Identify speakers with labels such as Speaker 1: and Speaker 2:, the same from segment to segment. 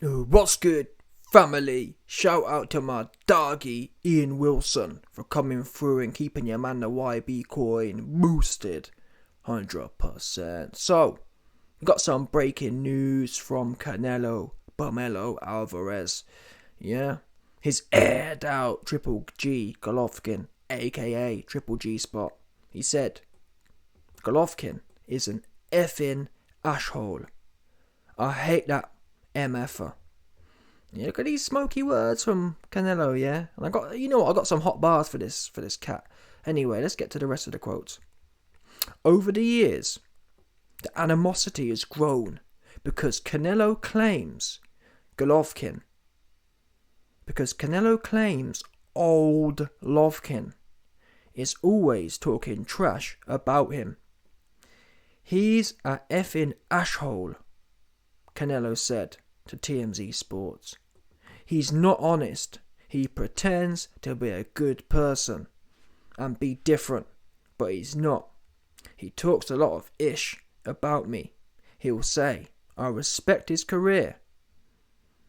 Speaker 1: What's good, family? Shout out to my doggy Ian Wilson for coming through and keeping your man the YB coin boosted 100%. So, we got some breaking news from Canelo Alvarez. Yeah, his aired out Triple G Golovkin, aka Triple G Spot. He said, Golovkin is an effing asshole. I hate that MFer. Yeah, look at these smoky words from Canelo, yeah? And I got some hot bars for this cat. Anyway, let's get to the rest of the quotes. Over the years, the animosity has grown because Canelo claims old Golovkin is always talking trash about him. He's a effing asshole, Canelo said to TMZ Sports. He's not honest. He pretends to be a good person and be different, but he's not. He talks a lot of ish about me. He'll say, I respect his career.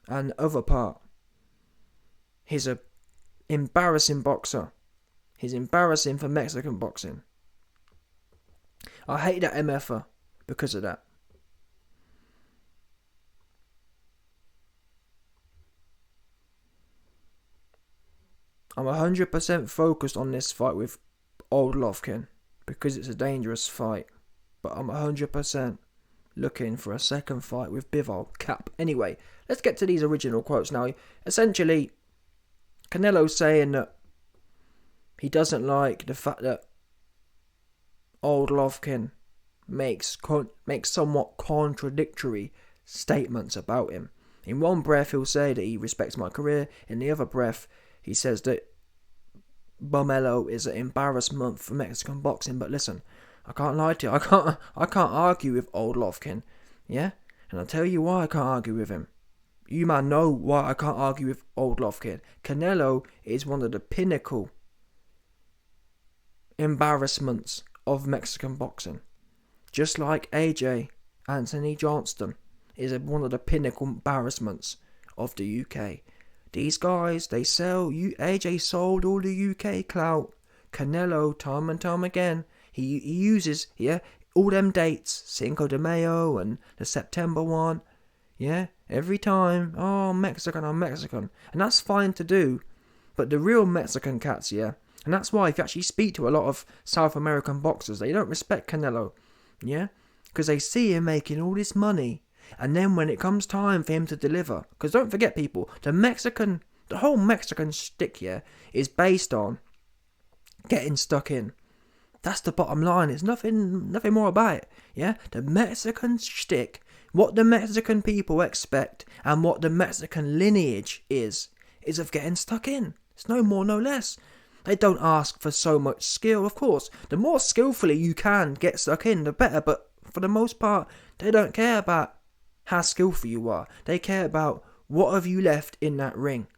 Speaker 1: And the other part, he's a embarrassing boxer. He's embarrassing for Mexican boxing. I hate that MFer because of that. I'm 100% focused on this fight with old Golovkin because it's a dangerous fight. But I'm 100% looking for a second fight with Bivol Cap. Anyway, let's get to these original quotes now. Essentially, Canelo's saying that he doesn't like the fact that old Golovkin makes somewhat contradictory statements about him. In one breath, he'll say that he respects my career. In the other breath, he says that Bumelo is an embarrassment for Mexican boxing. But listen, I can't lie to you. I can't argue with old Golovkin. Yeah? And I'll tell you why I can't argue with him. You man know why I can't argue with old Golovkin. Canelo is one of the pinnacle embarrassments of Mexican boxing. Just like AJ, Anthony Johnston, is one of the pinnacle embarrassments of the UK. These guys, they sell. AJ sold all the UK clout. Canelo, time and time again, he uses, all them dates, Cinco de Mayo and the September one. Yeah, every time, I'm Mexican. And that's fine to do. But the real Mexican cats, and that's why if you actually speak to a lot of South American boxers, they don't respect Canelo. Yeah? Because they see him making all this money. And then when it comes time for him to deliver, because don't forget people, the whole Mexican shtick, is based on getting stuck in. That's the bottom line. There's nothing more about it. Yeah? The Mexican shtick, what the Mexican people expect and what the Mexican lineage is of getting stuck in. It's no more, no less. They don't ask for so much skill, of course. The more skillfully you can get stuck in, the better. But for the most part, they don't care about how skillful you are. They care about what have you left in that ring.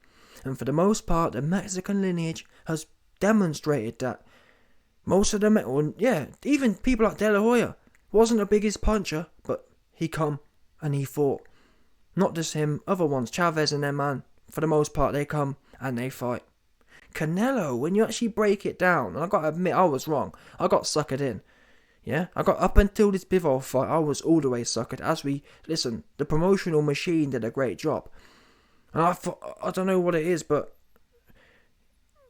Speaker 1: And for the most part, the Mexican lineage has demonstrated that most of them, even people like De La Hoya, wasn't the biggest puncher, but he come and he fought. Not just him, other ones, Chavez and them, man, for the most part, they come and they fight. Canelo, when you actually break it down, and I got to admit, I was wrong. I got suckered in. Yeah, I got up until this Bivol fight, I was all the way suckered. The promotional machine did a great job. And I thought, I don't know what it is, but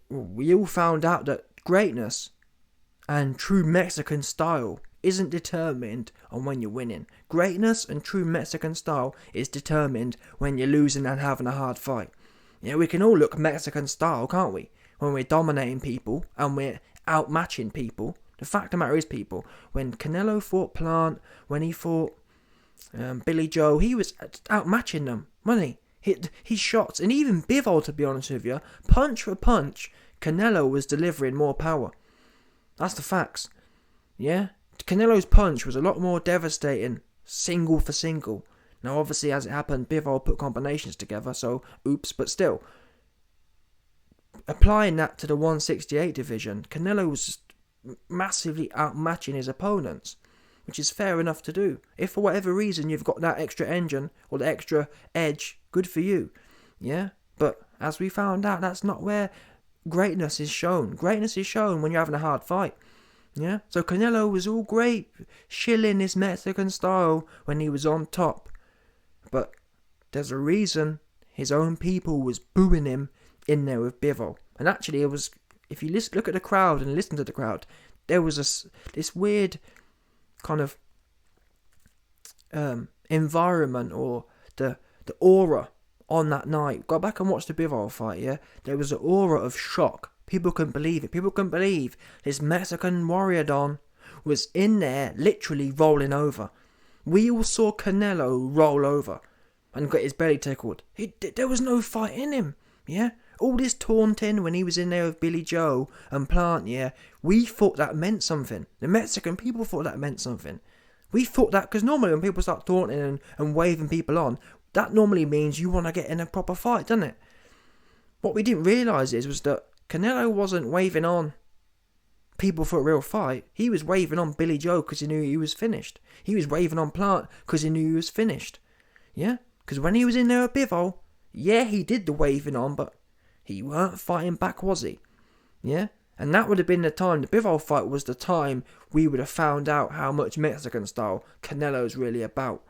Speaker 1: we all found out that greatness and true Mexican style isn't determined on when you're winning. Greatness and true Mexican style is determined when you're losing and having a hard fight. Yeah, we can all look Mexican style, can't we? When we're dominating people and we're outmatching people. The fact of the matter is, people, when Canelo fought Plant, when he fought Billy Joe, he was outmatching them, wasn't he? His shots, and even Bivol, to be honest with you, punch for punch, Canelo was delivering more power. That's the facts. Yeah? Canelo's punch was a lot more devastating, single for single. Now, obviously, as it happened, Bivol put combinations together, so oops, but still. Applying that to the 168 division, Canelo was just massively outmatching his opponents, which is fair enough to do. If for whatever reason you've got that extra engine or the extra edge, Good for you. Yeah? But as we found out, that's not where greatness is shown. Greatness is shown when you're having a hard fight. Yeah? So Canelo was all great, shilling his Mexican style when he was on top. But there's a reason his own people was booing him in there with Bivol. And actually, it was, if you look at the crowd and listen to the crowd, there was this weird kind of environment, or the aura on that night. Go back and watch the Bivol fight, yeah? There was an aura of shock. People couldn't believe it. People couldn't believe this Mexican warrior Don was in there literally rolling over. We all saw Canelo roll over and get his belly tickled. There was no fight in him, yeah? All this taunting when he was in there with Billy Joe and Plant, yeah? We thought that meant something. The Mexican people thought that meant something. We thought that, because normally when people start taunting and waving people on, that normally means you want to get in a proper fight, doesn't it? What we didn't realise was that Canelo wasn't waving on people for a real fight. He was waving on Billy Joe because he knew he was finished. He was waving on Plant because he knew he was finished. Yeah? Because when he was in there at Bivol, yeah, he did the waving on, but he weren't fighting back, was he? Yeah? And that would have been the time, the Bivol fight was the time we would have found out how much Mexican style Canelo's really about.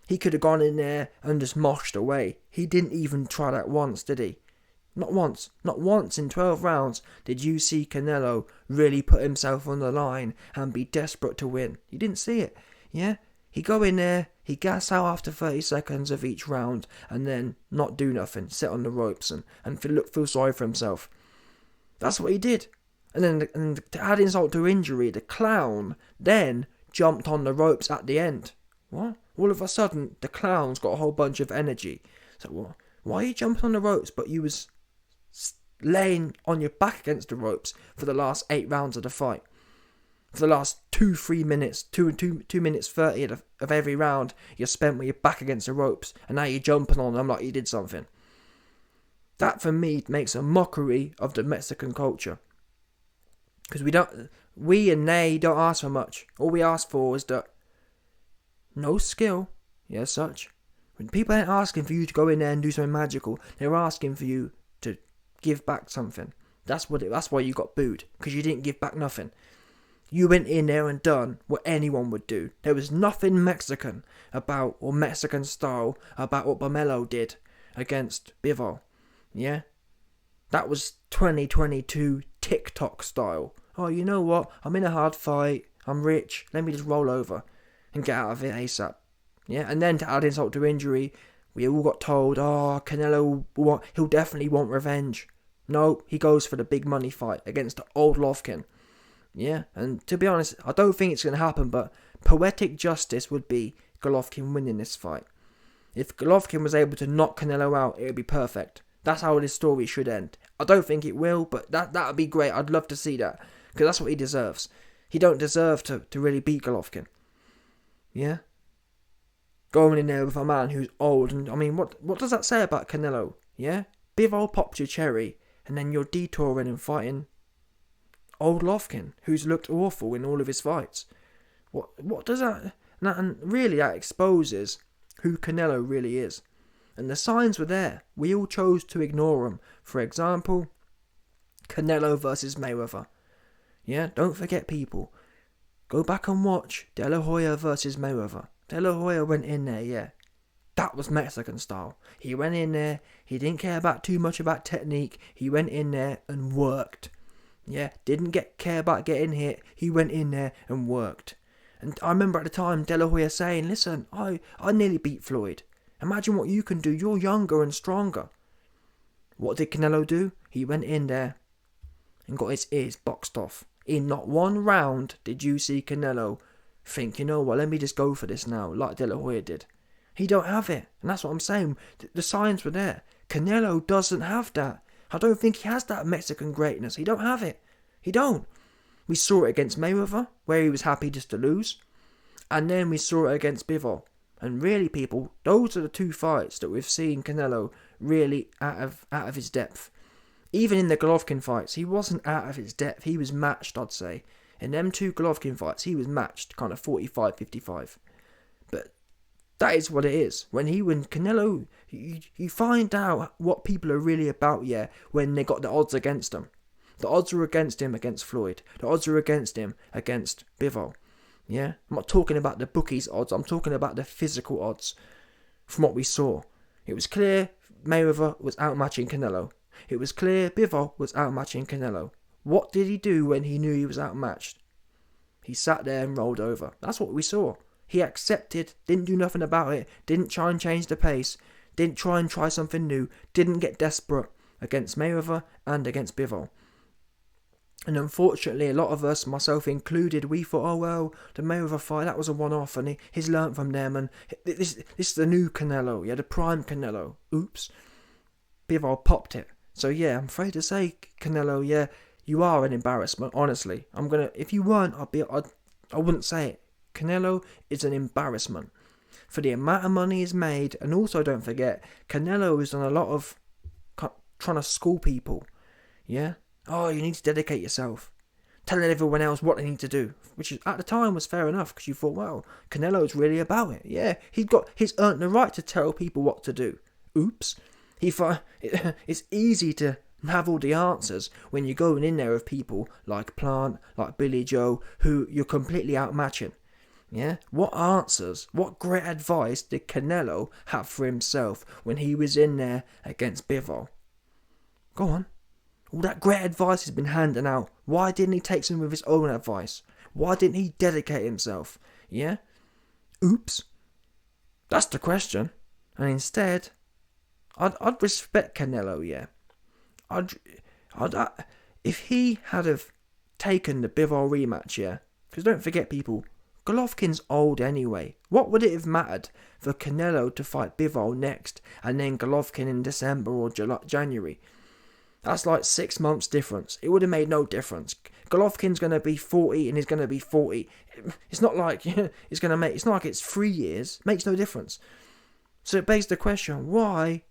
Speaker 1: He could have gone in there and just moshed away. He didn't even try that once, did he? Not once. Not once in 12 rounds did you see Canelo really put himself on the line and be desperate to win. You didn't see it. Yeah? He'd go in there, he'd gas out after 30 seconds of each round and then not do nothing, sit on the ropes and feel sorry for himself. That's what he did. And then to add insult to injury, the clown then jumped on the ropes at the end. What? All of a sudden, the clown's got a whole bunch of energy. So what? Why are you jumping on the ropes? But you was laying on your back against the ropes for the last 8 rounds of the fight. For the last 2-3 minutes, 2 minutes 30 of every round, you're spent with your back against the ropes, and now you're jumping on them like you did something. That for me makes a mockery of the Mexican culture. Because we and they don't ask for much. All we ask for is that no skill, yeah, such. When people ain't asking for you to go in there and do something magical, they're asking for you to give back something. That's why you got booed, because you didn't give back nothing. You went in there and done what anyone would do. There was nothing Mexican about, or Mexican style about what Canelo did against Bivol. Yeah? That was 2022 TikTok style. Oh, you know what? I'm in a hard fight. I'm rich. Let me just roll over and get out of it ASAP. Yeah? And then to add insult to injury, we all got told, oh, Canelo, he'll definitely want revenge. No, he goes for the big money fight against the old Golovkin. Yeah, and to be honest, I don't think it's going to happen, but poetic justice would be Golovkin winning this fight. If Golovkin was able to knock Canelo out, it would be perfect. That's how this story should end. I don't think it will, but that would be great. I'd love to see that, because that's what he deserves. He don't deserve to really beat Golovkin. Yeah? Going in there with a man who's old, and I mean, what does that say about Canelo? Yeah? Bivol popped your cherry, and then you're detouring and fighting old Golovkin, who's looked awful in all of his fights. What does that... And really that exposes who Canelo really is. And the signs were there. We all chose to ignore them. For example, Canelo versus Mayweather. Yeah, don't forget, people. Go back and watch De La Hoya versus Mayweather. De La Hoya went in there, yeah. That was Mexican style. He went in there, he didn't care too much about technique. He went in there and worked. Yeah, didn't care about getting hit. He went in there and worked. And I remember at the time De La Hoya saying, listen, I nearly beat Floyd. Imagine what you can do. You're younger and stronger. What did Canelo do? He went in there and got his ears boxed off. In not one round did you see Canelo think, you know what, let me just go for this now, like De La Hoya did. He don't have it. And that's what I'm saying. The signs were there. Canelo doesn't have that. I don't think he has that Mexican greatness. He don't have it. He don't. We saw it against Mayweather, where he was happy just to lose. And then we saw it against Bivol. And really, people, those are the two fights that we've seen Canelo really out of his depth. Even in the Golovkin fights, he wasn't out of his depth. He was matched, I'd say. In them two Golovkin fights, he was matched, kind of 45-55. But that is what it is. When Canelo You find out what people are really about, yeah, when they got the odds against them. The odds are against him against Floyd. The odds are against him against Bivol. Yeah? I'm not talking about the bookies' odds. I'm talking about the physical odds from what we saw. It was clear Mayweather was outmatching Canelo. It was clear Bivol was outmatching Canelo. What did he do when he knew he was outmatched? He sat there and rolled over. That's what we saw. He accepted, didn't do nothing about it, didn't try and change the pace, didn't try and try something new, didn't get desperate against Mayweather and against Bivol. And unfortunately, a lot of us, myself included, we thought, oh well, the Mayweather fight, that was a one-off, and he's learnt from them, and this is the new Canelo, yeah, the prime Canelo. Oops. Bivol popped it. So yeah, I'm afraid to say, Canelo, yeah, you are an embarrassment, honestly. If you weren't, I wouldn't say it. Canelo is an embarrassment. For the amount of money he's made, and also don't forget, Canelo has done a lot of trying to school people, yeah? Oh, you need to dedicate yourself. Telling everyone else what they need to do. Which at the time was fair enough, because you thought, well, Canelo's really about it. Yeah, he's earned the right to tell people what to do. Oops. It's easy to have all the answers when you're going in there with people like Plant, like Billy Joe, who you're completely outmatching. Yeah? What answers, what great advice did Canelo have for himself when he was in there against Bivol? Go on. All that great advice he's been handing out. Why didn't he take some of his own advice? Why didn't he dedicate himself? Yeah? Oops. That's the question. And instead, I'd respect Canelo, yeah. If he had have taken the Bivol rematch, yeah. Because don't forget, people, Golovkin's old anyway. What would it have mattered for Canelo to fight Bivol next, and then Golovkin in December or January? That's like 6 months difference. It would have made no difference. Golovkin's going to be 40 and he's going to be 40. It's not like it's not like it's 3 years. Makes no difference. So it begs the question, why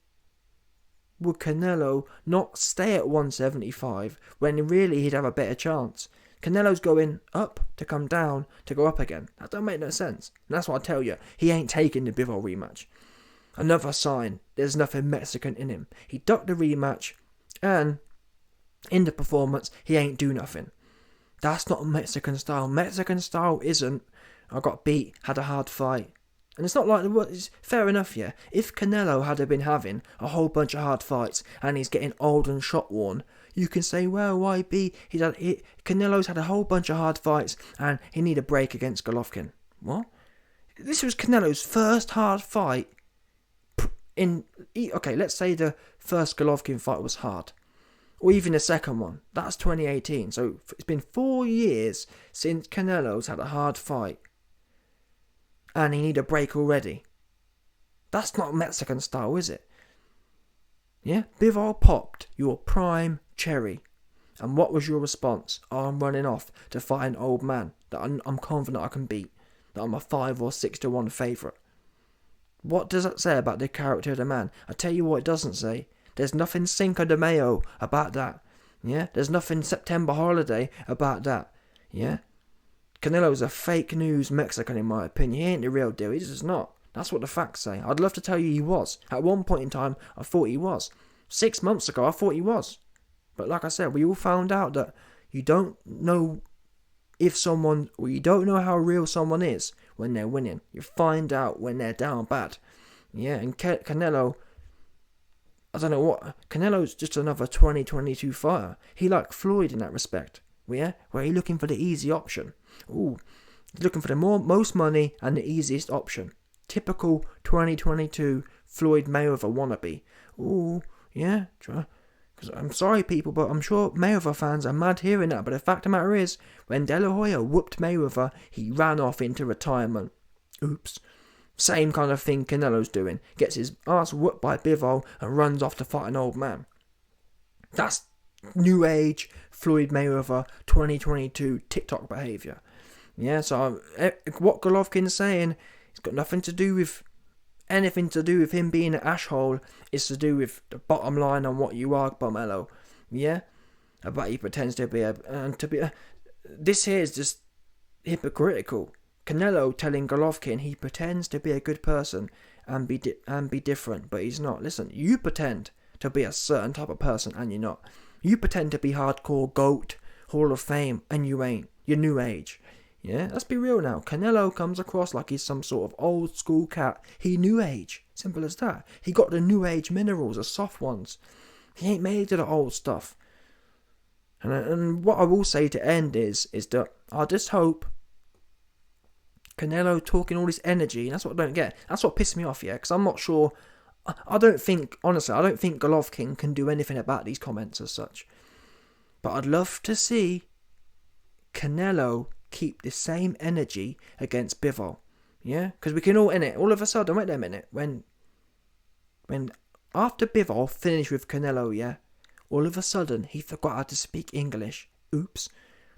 Speaker 1: would Canelo not stay at 175 when really he'd have a better chance? Canelo's going up to come down to go up again. That don't make no sense. And that's what I tell you. He ain't taking the Bivol rematch. Another sign there's nothing Mexican in him. He ducked the rematch. And in the performance, he ain't do nothing. That's not Mexican style. Mexican style isn't, I got beat, had a hard fight. And it's not like, it's fair enough, yeah. If Canelo had been having a whole bunch of hard fights and he's getting old and shot worn, you can say, well, why be? Canelo's had a whole bunch of hard fights and he need a break against Golovkin. What? This was Canelo's first hard fight. Okay, let's say the first Golovkin fight was hard, or even the second one. That's 2018. So it's been 4 years since Canelo's had a hard fight, and he need a break already. That's not Mexican style, is it? Yeah, Bivol popped your prime cherry, and what was your response? Oh, I'm running off to fight an old man that I'm confident I can beat, that I'm a 5 or 6 to 1 favourite. What does that say about the character of the man? I tell you what it doesn't say. There's nothing Cinco de Mayo about that. Yeah? There's nothing September holiday about that. Yeah? Canelo's a fake news Mexican in my opinion. He ain't the real deal. He's just not. That's what the facts say. I'd love to tell you he was. At one point in time, I thought he was. 6 months ago, I thought he was. But like I said, we all found out that you don't know you don't know how real someone is when they're winning. You find out when they're down bad. Yeah, and Canelo, I don't know what, Canelo's just another 2022 fighter. He like Floyd in that respect. Yeah, where he's looking for the easy option. Ooh, he's looking for the most money and the easiest option. Typical 2022 Floyd Mayweather wannabe. Ooh, yeah, because I'm sorry, people, but I'm sure Mayweather fans are mad hearing that. But the fact of the matter is, when De La Hoya whooped Mayweather, he ran off into retirement. Oops. Same kind of thing Canelo's doing. Gets his ass whooped by Bivol and runs off to fight an old man. That's new age Floyd Mayweather 2022 TikTok behaviour. Yeah, so what Golovkin's saying, it's got nothing to do with anything to do with him being an asshole. It's to do with the bottom line on what you are, Bomelo. Yeah? But he pretends to be this here is just hypocritical. Canelo telling Golovkin he pretends to be a good person and be different, but he's not. Listen, you pretend to be a certain type of person and you're not. You pretend to be hardcore GOAT, Hall of Fame, and you ain't. You're new age. Yeah, let's be real now. Canelo comes across like he's some sort of old school cat. He new age. Simple as that. He got the new age minerals, the soft ones. He ain't made of the old stuff. And what I will say to end is that I just hope Canelo talking all this energy, and that's what I don't get. That's what pissed me off, yeah, because I'm not sure. Honestly, I don't think Golovkin can do anything about these comments as such. But I'd love to see Canelo keep the same energy against Bivol. Yeah? Because we can all, all of a sudden, wait a minute, when after Bivol finished with Canelo, yeah, all of a sudden he forgot how to speak English. Oops.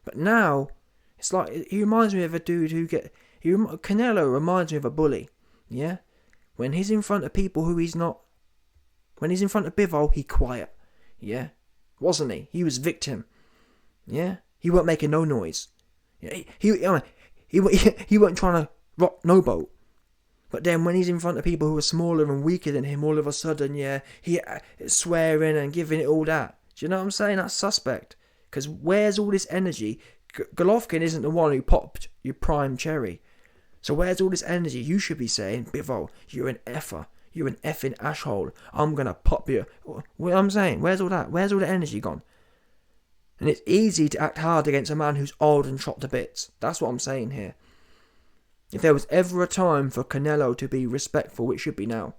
Speaker 1: But now, it's like, he reminds me of a dude Canelo reminds me of a bully. Yeah? When he's in front of people who he's not, when he's in front of Bivol, he quiet. Yeah? Wasn't he? He was victim. Yeah? He weren't making no noise. Yeah? He weren't trying to rock no boat. But then when he's in front of people who are smaller and weaker than him, all of a sudden, yeah, he swearing and giving it all that. Do you know what I'm saying? That's suspect. Because where's all this energy? Golovkin isn't the one who popped your prime cherry. So where's all this energy? You should be saying, Bivol, you're an effer. You're an effing asshole. I'm going to pop you. What I'm saying, where's all that? Where's all the energy gone? And it's easy to act hard against a man who's old and shot to bits. That's what I'm saying here. If there was ever a time for Canelo to be respectful, it should be now.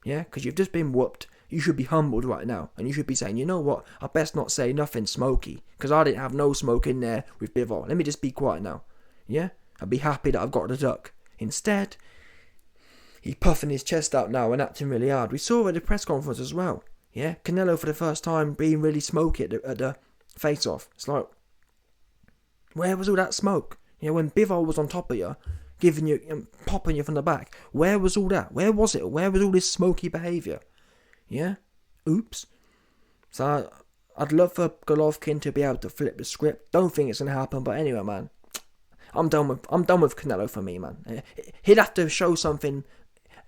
Speaker 1: Yeah? Because you've just been whooped. You should be humbled right now. And you should be saying, you know what? I best not say nothing smoky. Because I didn't have no smoke in there with Bivol. Let me just be quiet now. Yeah? I'd be happy that I've got the duck. Instead, he's puffing his chest out now and acting really hard. We saw at the press conference as well. Yeah? Canelo for the first time being really smoky at the face-off. It's like, where was all that smoke? You know, when Bivol was on top of you, giving you, popping you from the back, where was all that? Where was it? Where was all this smoky behaviour? Yeah? Oops. So, I'd love for Golovkin to be able to flip the script. Don't think it's going to happen, but anyway, man. I'm done with Canelo for me, man. He'd have to show something.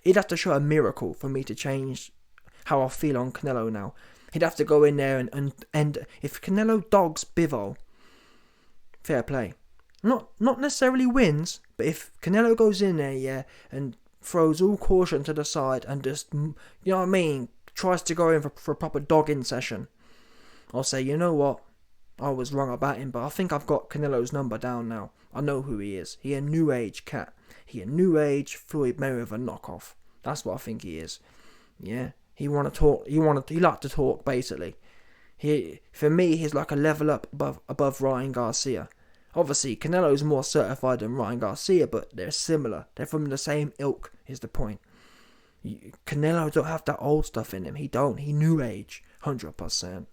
Speaker 1: He'd have to show a miracle for me to change how I feel on Canelo now. He'd have to go in there and if Canelo dogs Bivol, fair play. Not necessarily wins, but if Canelo goes in there, yeah, and throws all caution to the side and just, you know what I mean, tries to go in for a proper dogging session, I'll say, you know what, I was wrong about him, but I think I've got Canelo's number down now. I know who he is. He a new age cat. He a new age Floyd Mayweather knockoff. That's what I think he is. Yeah, he like to talk basically. For me, he's like a level up above Ryan Garcia. Obviously, Canelo's more certified than Ryan Garcia, but they're similar. They're from the same ilk, is the point. Canelo don't have that old stuff in him. He don't. He new age, 100%.